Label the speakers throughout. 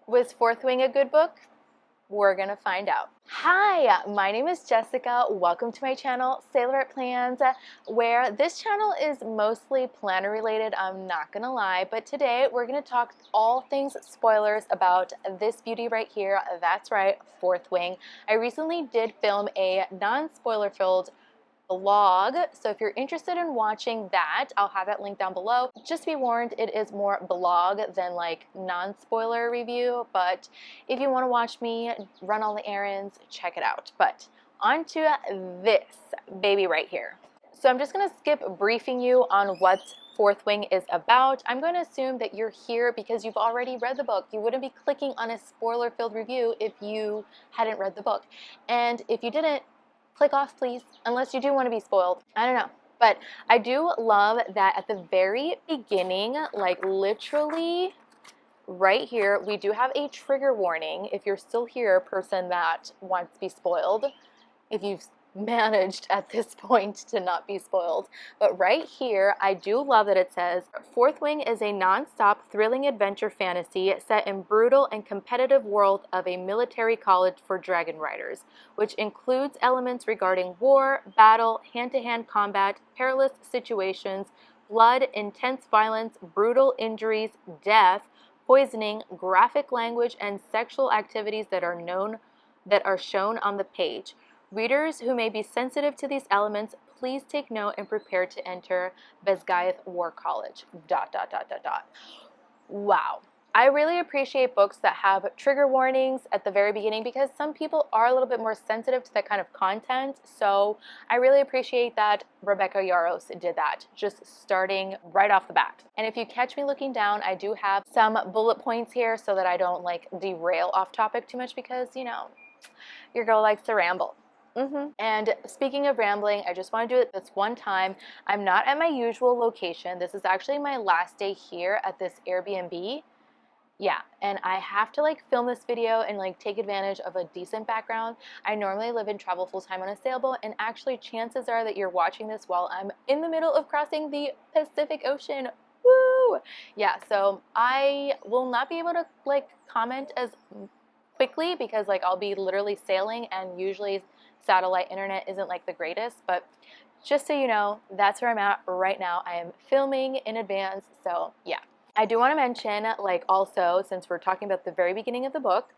Speaker 1: Was Fourth Wing a good book? We're gonna find out. Hi, my name is Jessica. Welcome to my channel, Sailorette.Plans, where this channel is mostly planner related, I'm not gonna lie, but today we're gonna talk all things spoilers about this beauty right here. That's right, Fourth Wing. I recently did film a non-spoiler filled vlog, so if you're interested in watching that, I'll have that link down below. Just be warned, it is more blog than like non-spoiler review, but if you want to watch me run all the errands, check it out. But on to this baby right here. So I'm just going to skip briefing you on what Fourth Wing is about. I'm going to assume that you're here because you've already read the book. You wouldn't be clicking on a spoiler-filled review if you hadn't read the book. And if you didn't, click off, please, unless you do want to be spoiled. I don't know. But I do love that at the very beginning, like literally right here, we do have a trigger warning. If you're still here, person that wants to be spoiled, if you've managed at this point to not be spoiled. But right here, I do love that it says, Fourth Wing is a non-stop thrilling adventure fantasy set in brutal and competitive world of a military college for dragon riders, which includes elements regarding war, battle, hand-to-hand combat, perilous situations, blood, intense violence, brutal injuries, death, poisoning, graphic language, and sexual activities that are shown on the page. Readers who may be sensitive to these elements, please take note and prepare to enter Besgaeth War College. ... Wow. I really appreciate books that have trigger warnings at the very beginning because some people are a little bit more sensitive to that kind of content. So I really appreciate that Rebecca Yarros did that, just starting right off the bat. And if you catch me looking down, I do have some bullet points here so that I don't like derail off topic too much because, you know, your girl likes to ramble. And speaking of rambling, I just want to do it this one time. I'm not at my usual location. This is actually my last day here at this Airbnb. Yeah, and I have to like film this video and like take advantage of a decent background. I normally live and travel full-time on a sailboat, and actually chances are that you're watching this while I'm in the middle of crossing the Pacific Ocean. Woo! Yeah, so I will not be able to like comment as quickly because like I'll be literally sailing, and usually satellite internet isn't like the greatest, but just so you know, that's where I'm at right now. I am filming in advance, so yeah. I do want to mention, like also, since we're talking about the very beginning of the book,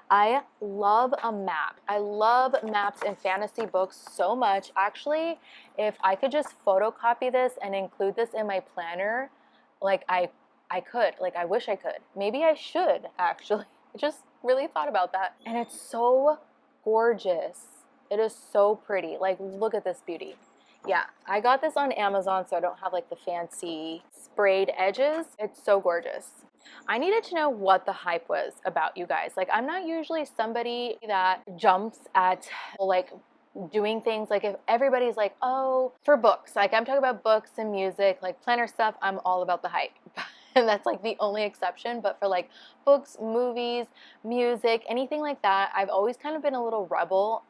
Speaker 1: I love a map. I love maps in fantasy books so much. Actually, if I could just photocopy this and include this in my planner, like I could, like I wish I could. Maybe I should, actually. I just really thought about that. And it's so gorgeous. It is so pretty. Like, look at this beauty. Yeah, I got this on Amazon, so I don't have like the fancy sprayed edges. It's so gorgeous. I needed to know what the hype was about, you guys. Like, I'm not usually somebody that jumps at like doing things like if everybody's like, oh, for books, like I'm talking about books and music, like planner stuff, I'm all about the hype. And that's like the only exception. But for like books, movies, music, anything like that, I've always kind of been a little rebel.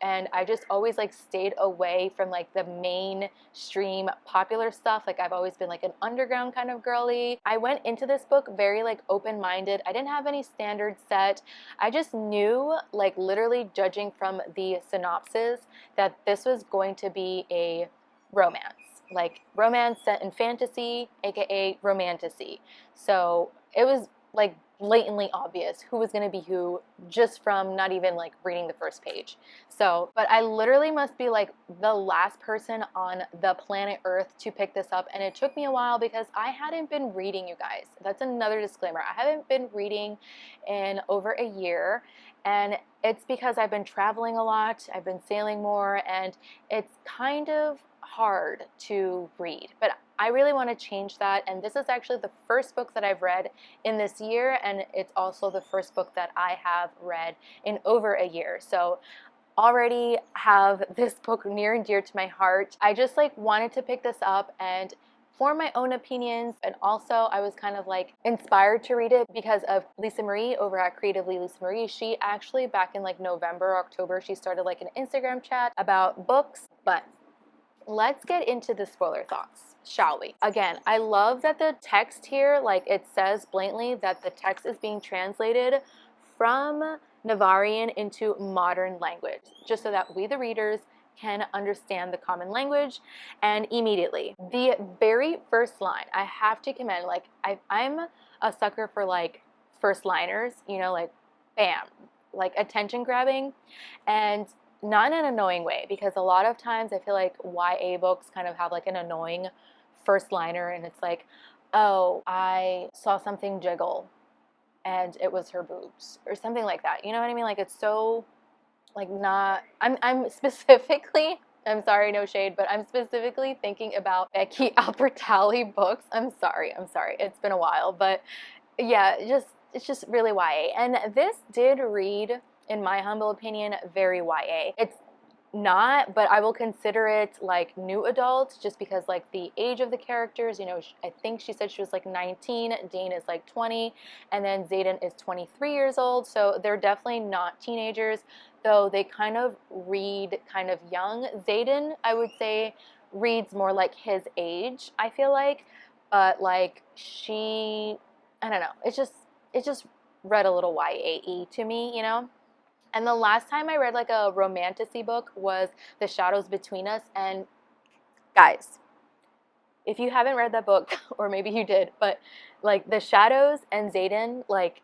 Speaker 1: And I just always like stayed away from like the mainstream popular stuff. Like I've always been like an underground kind of girly. I went into this book very like open-minded. I didn't have any standards set. I just knew, like literally judging from the synopsis, that this was going to be a romance. Like romance set in fantasy, aka romantasy. So it was like blatantly obvious who was going to be who just from not even like reading the first page. So, but I literally must be like the last person on the planet Earth to pick this up, and it took me a while because I hadn't been reading, you guys. That's another disclaimer. I haven't been reading in over a year, and it's because I've been traveling a lot, I've been sailing more, and it's kind of hard to read. But I really want to change that, and this is actually the first book that I've read in this year, and it's also the first book that I have read in over a year. So already have this book near and dear to my heart. I just like wanted to pick this up and form my own opinions, and also I was kind of like inspired to read it because of Lisa Marie over at Creatively Lisa Marie. She actually back in like November, October, she started like an Instagram chat about books, but let's get into the spoiler thoughts, shall we? Again, I love that the text here, like it says blatantly that the text is being translated from Navarian into modern language, just so that we, the readers, can understand the common language. And immediately, the very first line, I have to commend, like I'm a sucker for like first liners, you know, like bam, like attention grabbing, and not in an annoying way, because a lot of times I feel like YA books kind of have like an annoying first liner, and it's like, oh, I saw something jiggle and it was her boobs or something like that. You know what I mean? Like it's so like not, I'm specifically, I'm sorry, no shade, but I'm specifically thinking about Becky Albertalli books. I'm sorry. It's been a while, but yeah, it's just really YA. And this did read, in my humble opinion, very YA. It's not, but I will consider it like new adult, just because like the age of the characters, you know, I think she said she was like 19, Dane is like 20, and then Xaden is 23 years old. So they're definitely not teenagers, though they kind of read kind of young. Xaden, I would say, reads more like his age, I feel like, but like she, I don't know, it just read a little YA-y to me, you know? And the last time I read like a romantasy book was The Shadows Between Us. And guys, if you haven't read that book, or maybe you did, but like The Shadows and Xaden, like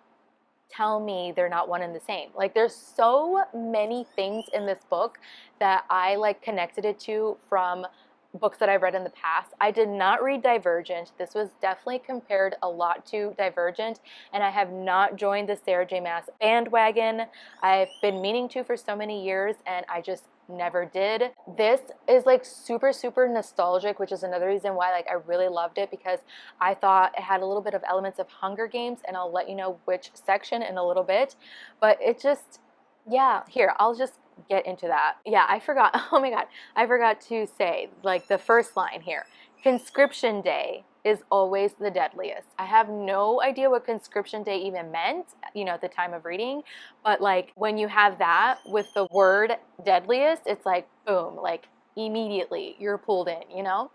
Speaker 1: tell me they're not one and the same. Like there's so many things in this book that I like connected it to from books that I've read in the past. I did not read Divergent. This was definitely compared a lot to Divergent, and I have not joined the Sarah J. Maas bandwagon. I've been meaning to for so many years, and I just never did. This is like super, super nostalgic, which is another reason why like I really loved it, because I thought it had a little bit of elements of Hunger Games, and I'll let you know which section in a little bit. But it just, yeah, here, I'll just get into that. Yeah, I forgot. Oh my God. I forgot to say like the first line here. Conscription Day is always the deadliest. I have no idea what Conscription Day even meant, you know, at the time of reading, but like when you have that with the word deadliest, it's like boom, like immediately you're pulled in, you know?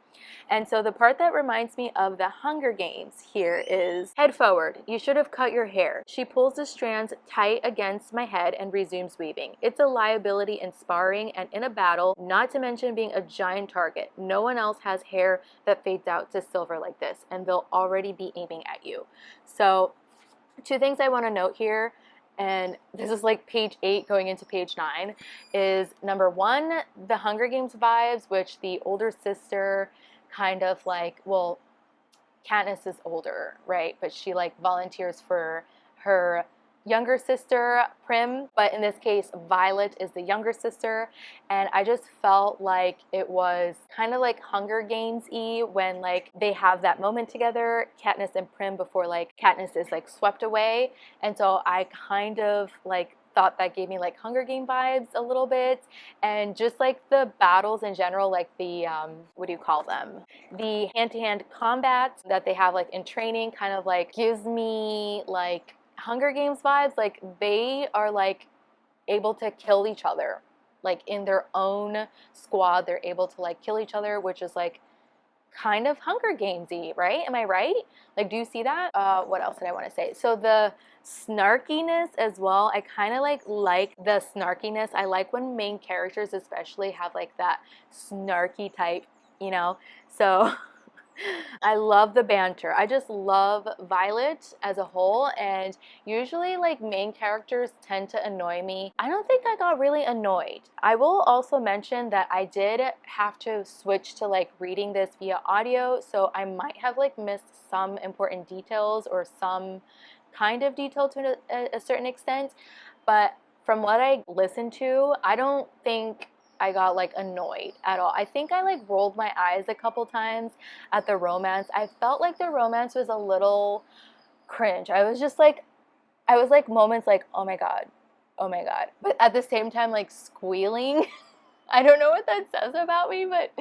Speaker 1: And so the part that reminds me of the Hunger Games here is, head forward, you should have cut your hair. She pulls the strands tight against my head and resumes weaving. It's a liability in sparring and in a battle, not to mention being a giant target. No one else has hair that fades out to silver like this, and they'll already be aiming at you. So two things I want to note here, and this is like page 8 going into page 9, is number one, the Hunger Games vibes, which the older sister kind of like, well, Katniss is older, right? But she like volunteers for her younger sister, Prim, but in this case, Violet is the younger sister, and I just felt like it was kind of like Hunger Games-y when like they have that moment together, Katniss and Prim, before like Katniss is like swept away, and so I kind of like thought that gave me like Hunger Game vibes a little bit, and just like the battles in general, like the what do you call them, the hand-to-hand combat that they have like in training, kind of like gives me like Hunger Games vibes. Like they are like able to kill each other, like in their own squad they're able to like kill each other, which is like kind of Hunger Games-y, right? Am I right? Like, do you see that? What else did I want to say? So the snarkiness as well, I kind of like the snarkiness. I like when main characters especially have like that snarky type, you know? So I love the banter. I just love Violet as a whole, and usually like main characters tend to annoy me. I don't think I got really annoyed. I will also mention that I did have to switch to like reading this via audio, so I might have like missed some important details or some kind of detail to a certain extent, but from what I listened to, I don't think I got like annoyed at all. I think I like rolled my eyes a couple times at the romance. I felt like the romance was a little cringe. I was like moments like, oh my God, oh my God. But at the same time, like squealing. I don't know what that says about me, but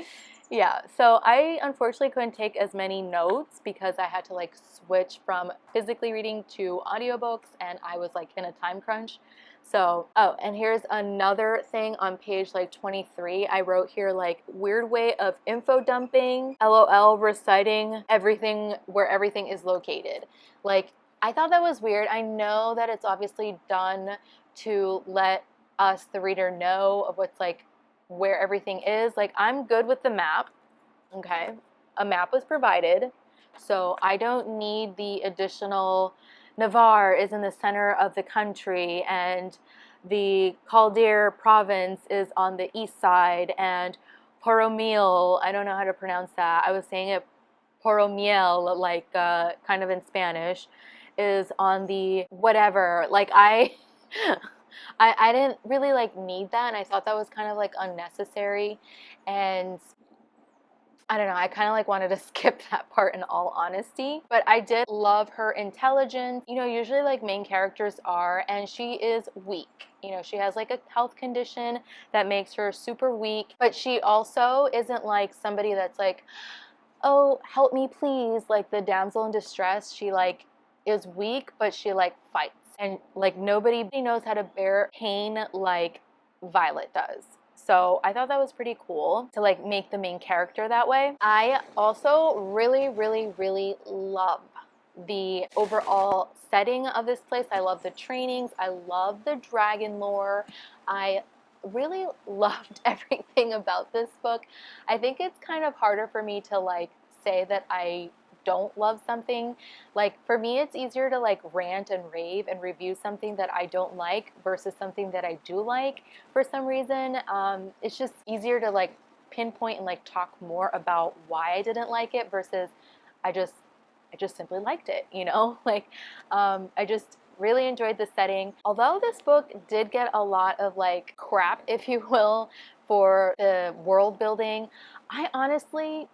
Speaker 1: Yeah, so I unfortunately couldn't take as many notes because I had to like switch from physically reading to audiobooks and I was like in a time crunch. So, oh, and here's another thing on page like 23. I wrote here like weird way of info dumping, LOL, reciting everything where everything is located. Like, I thought that was weird. I know that it's obviously done to let us, the reader, know of what's like where everything is. Like, I'm good with the map, okay? A map was provided, so I don't need the additional Navarre is in the center of the country and the Calder province is on the east side and Poromil, I don't know how to pronounce that. I was saying it Poromiel, like kind of in Spanish, is on the whatever. Like I didn't really like need that, and I thought that was kind of like unnecessary, and I don't know, I kind of like wanted to skip that part in all honesty, but I did love her intelligence. You know, usually like main characters are, and she is weak. You know, she has like a health condition that makes her super weak, but she also isn't like somebody that's like, oh, help me please, like the damsel in distress. She like is weak, but she like fights. And like nobody knows how to bear pain like Violet does. So I thought that was pretty cool to like make the main character that way. I also really, really, really love the overall setting of this place. I love the trainings. I love the dragon lore. I really loved everything about this book. I think it's kind of harder for me to like say that I don't love something. Like for me, it's easier to like rant and rave and review something that I don't like versus something that I do like for some reason. It's just easier to like pinpoint and like talk more about why I didn't like it versus I just simply liked it, you know? Like I just really enjoyed the setting. Although this book did get a lot of like crap, if you will, for the world building, I honestly,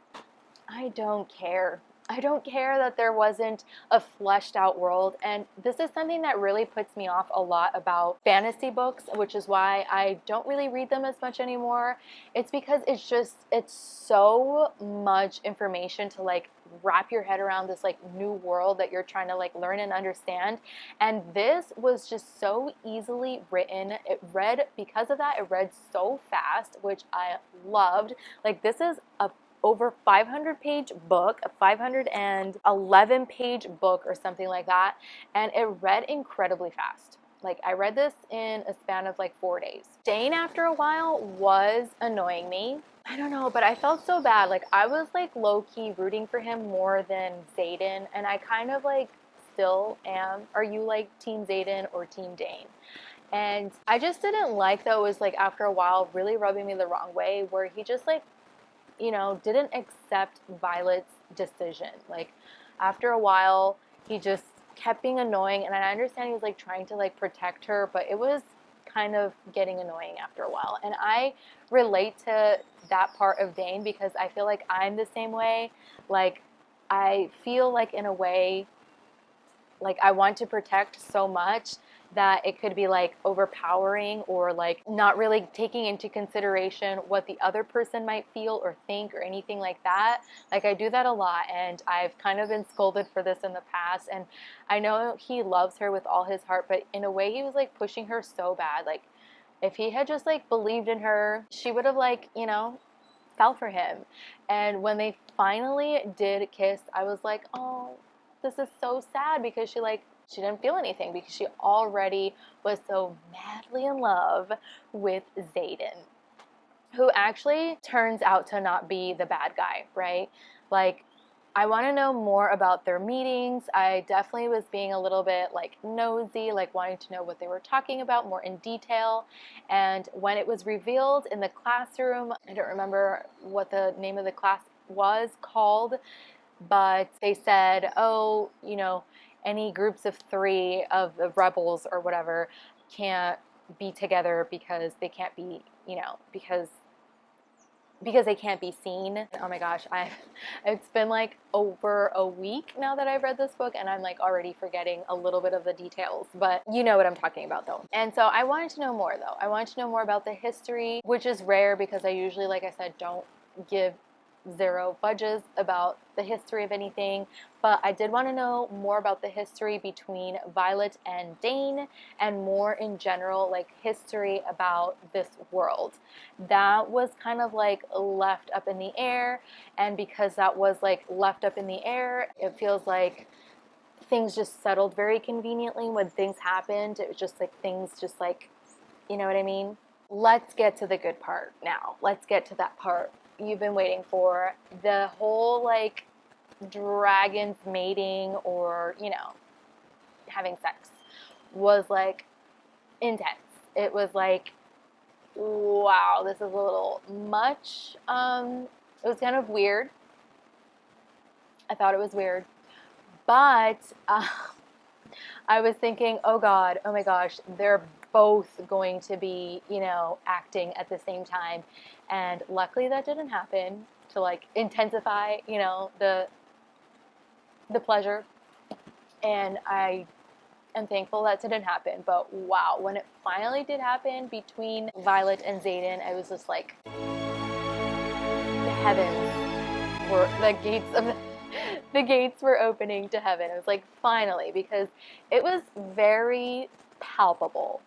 Speaker 1: I don't care. I don't care that there wasn't a fleshed out world. And this is something that really puts me off a lot about fantasy books, which is why I don't really read them as much anymore. It's because it's so much information to like wrap your head around this like new world that you're trying to like learn and understand. And this was just so easily written. Because of that, it read so fast, which I loved. Like this is a over 500 page book, a 511 page book or something like that, and it read incredibly fast. Like I read this in a span of like 4 days. Dane after a while was annoying me. I don't know, but I felt so bad. Like I was like low-key rooting for him more than Xaden, and I kind of like still am. Are you like Team Xaden or Team Dane? And I just didn't like that it was like after a while really rubbing me the wrong way where he just like, you know, didn't accept Violet's decision. Like after a while, he just kept being annoying, and I understand he was like trying to like protect her, but it was kind of getting annoying after a while. And I relate to that part of Dane because I feel like I'm the same way. Like I feel like in a way, like I want to protect so much that it could be like overpowering or like not really taking into consideration what the other person might feel or think or anything like that. Like I do that a lot, and I've kind of been scolded for this in the past, and I know he loves her with all his heart, but in a way he was like pushing her so bad. Like if he had just like believed in her, she would have like, you know, fell for him. And when they finally did kiss, I was like, oh, this is so sad, because she didn't feel anything because she already was so madly in love with Xaden, who actually turns out to not be the bad guy, right? Like, I want to know more about their meetings. I definitely was being a little bit like nosy, like wanting to know what they were talking about more in detail. And when it was revealed in the classroom, I don't remember what the name of the class was called, but they said, oh, you know, any groups of 3 of the rebels or whatever can't be together because they can't be, you know, because they can't be seen. Oh my gosh, it's been like over a week now that I've read this book, and I'm like already forgetting a little bit of the details, but you know what I'm talking about though. And so I wanted to know more though. I wanted to know more about the history, which is rare because I usually, like I said, don't give zero fudges about the history of anything, but I did want to know more about the history between Violet and Dane, and more in general, like history about this world. That was kind of like left up in the air, and because that was like left up in the air, it feels like things just settled very conveniently when things happened. It was just like things just like, you know what I mean? Let's get to the good part now. Let's get to that part you've been waiting for. The whole like dragons mating, or, you know, having sex was like intense. It was like, wow, this is a little much. It was kind of weird. I thought it was weird. But I was thinking, oh God, oh my gosh, they're both going to be, you know, acting at the same time. And luckily that didn't happen, to like intensify, you know, the pleasure. And I am thankful that didn't happen. But wow, when it finally did happen between Violet and Xaden, I was just like, the heavens were, the gates were opening to heaven. It was like, finally, because it was very palpable.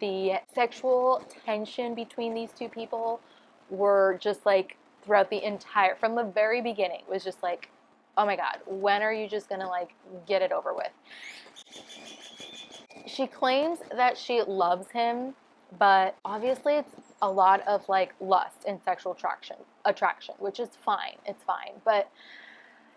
Speaker 1: The sexual tension between these two people were just like throughout the entire, from the very beginning, was just like, oh my God, when are you just gonna like get it over with? She claims that she loves him, but obviously it's a lot of like lust and sexual attraction, which is fine. It's fine. But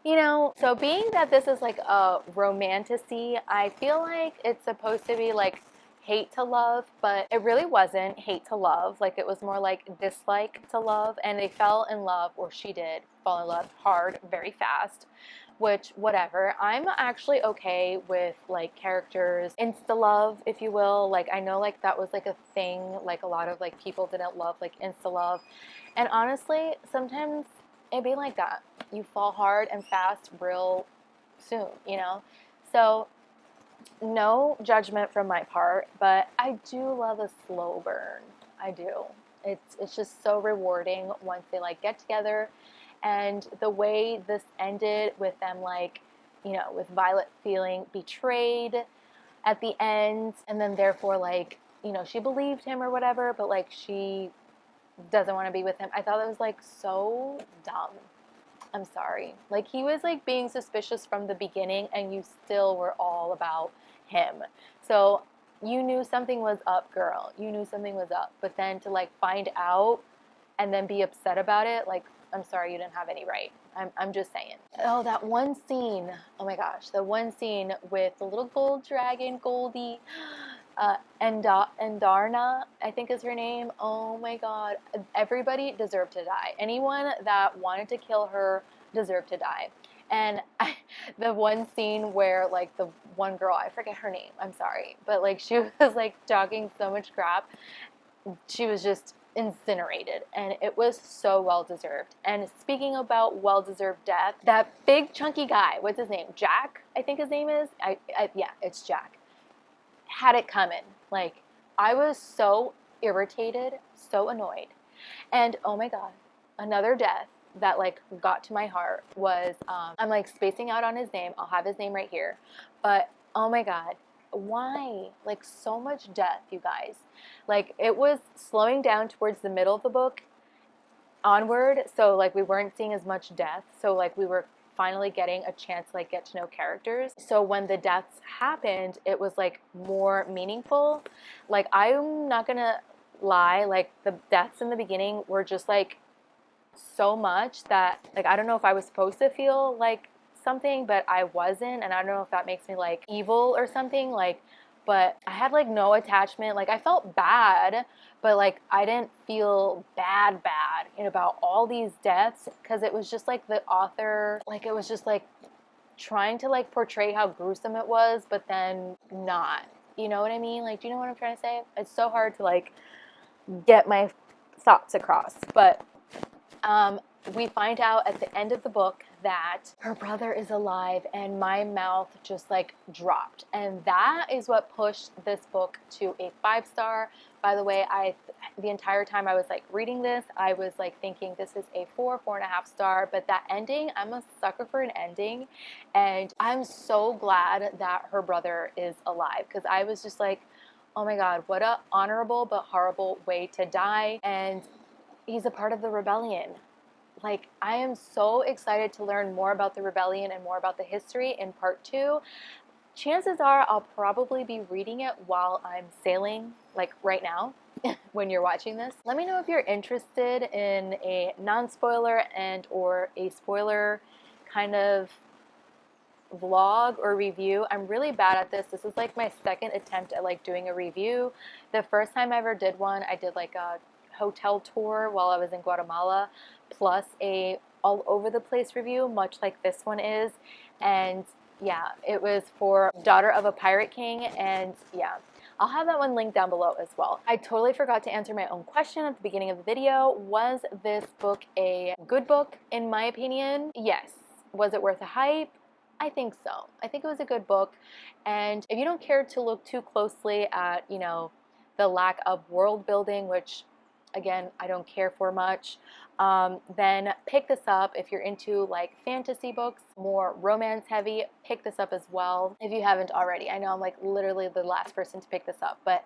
Speaker 1: you know, so being that this is like a romantasy, I feel like it's supposed to be like hate to love, but it really wasn't hate to love. Like it was more like dislike to love, and they fell in love, or she did fall in love hard, very fast, which whatever. I'm actually okay with like characters insta love, if you will. Like I know like that was like a thing, like a lot of like people didn't love like insta love. And honestly, sometimes it'd be like that. You fall hard and fast real soon, you know? So no judgment from my part, but I do love a slow burn. I do. It's just so rewarding once they like get together. And the way this ended with them, like, you know, with Violet feeling betrayed at the end, and then therefore like, you know, she believed him or whatever, but like she doesn't want to be with him. I thought that was like so dumb. I'm sorry. Like he was like being suspicious from the beginning, and you still were all about him. So you knew something was up, girl. You knew something was up. But then to like find out and then be upset about it, like, I'm sorry, you didn't have any right. I'm just saying. Oh, that one scene. Oh my gosh, the one scene with the little gold dragon, Goldie. Endarna, I think is her name. Oh my God. Everybody deserved to die. Anyone that wanted to kill her deserved to die. And the one scene where like the one girl, I forget her name, I'm sorry, but like she was like talking so much crap. She was just incinerated, and it was so well deserved. And speaking about well deserved death, that big chunky guy, what's his name? Jack, I think his name is. Yeah, it's Jack. Had it coming. Like, I was so irritated, so annoyed. And oh my God, another death that like got to my heart was, I'm like spacing out on his name. I'll have his name right here. But oh my God, why? Like so much death, you guys. Like it was slowing down towards the middle of the book onward. So like we weren't seeing as much death. So like we were finally getting a chance to like get to know characters. So when the deaths happened, it was like more meaningful. Like I'm not gonna lie, like the deaths in the beginning were just like so much that like I don't know if I was supposed to feel like something, but I wasn't, and I don't know if that makes me like evil or something, like, but I had like no attachment. Like I felt bad, but like I didn't feel bad about all these deaths, because it was just like the author, like it was just like trying to like portray how gruesome it was, but then not, you know what I mean? Like, do you know what I'm trying to say? It's so hard to like get my thoughts across. But we find out at the end of the book that her brother is alive, and my mouth just like dropped. And that is what pushed this book to a 5-star. By the way, the entire time I was like reading this, I was like thinking this is a 4.5 star, but that ending, I'm a sucker for an ending, and I'm so glad that her brother is alive, because I was just like, oh my god, what a honorable but horrible way to die, and he's a part of the rebellion. Like, I am so excited to learn more about the rebellion and more about the history in part 2. Chances are I'll probably be reading it while I'm sailing, like right now, when you're watching this. Let me know if you're interested in a non-spoiler and or a spoiler kind of vlog or review. I'm really bad at this. This is like my second attempt at like doing a review. The first time I ever did one, I did like a hotel tour while I was in Guatemala, plus a all over the place review, much like this one is. And yeah, it was for Daughter of a Pirate King, and yeah, I'll have that one linked down below as well. I totally forgot to answer my own question at the beginning of the video. Was this book a good book in my opinion? Yes. Was it worth the hype? I think so. I think it was a good book, and if you don't care to look too closely at, you know, the lack of world building, which again, I don't care for much, then pick this up. If you're into like fantasy books, more romance heavy, pick this up as well if you haven't already. I know I'm like literally the last person to pick this up, but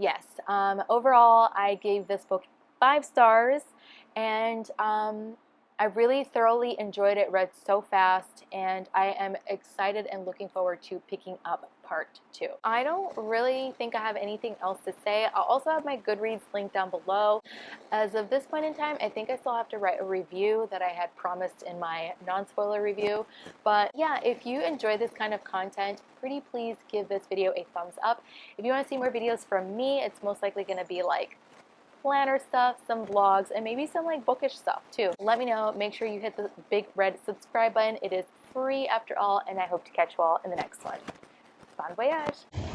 Speaker 1: yes, overall I gave this book 5 stars, and I really thoroughly enjoyed it, read so fast, and I am excited and looking forward to picking up part 2. I don't really think I have anything else to say. I'll also have my Goodreads link down below. As of this point in time, I think I still have to write a review that I had promised in my non-spoiler review. But yeah, if you enjoy this kind of content, pretty please give this video a thumbs up. If you want to see more videos from me, it's most likely going to be like planner stuff, some vlogs, and maybe some like bookish stuff too. Let me know. Make sure you hit the big red subscribe button. It is free after all, and I hope to catch you all in the next one. Bon voyage!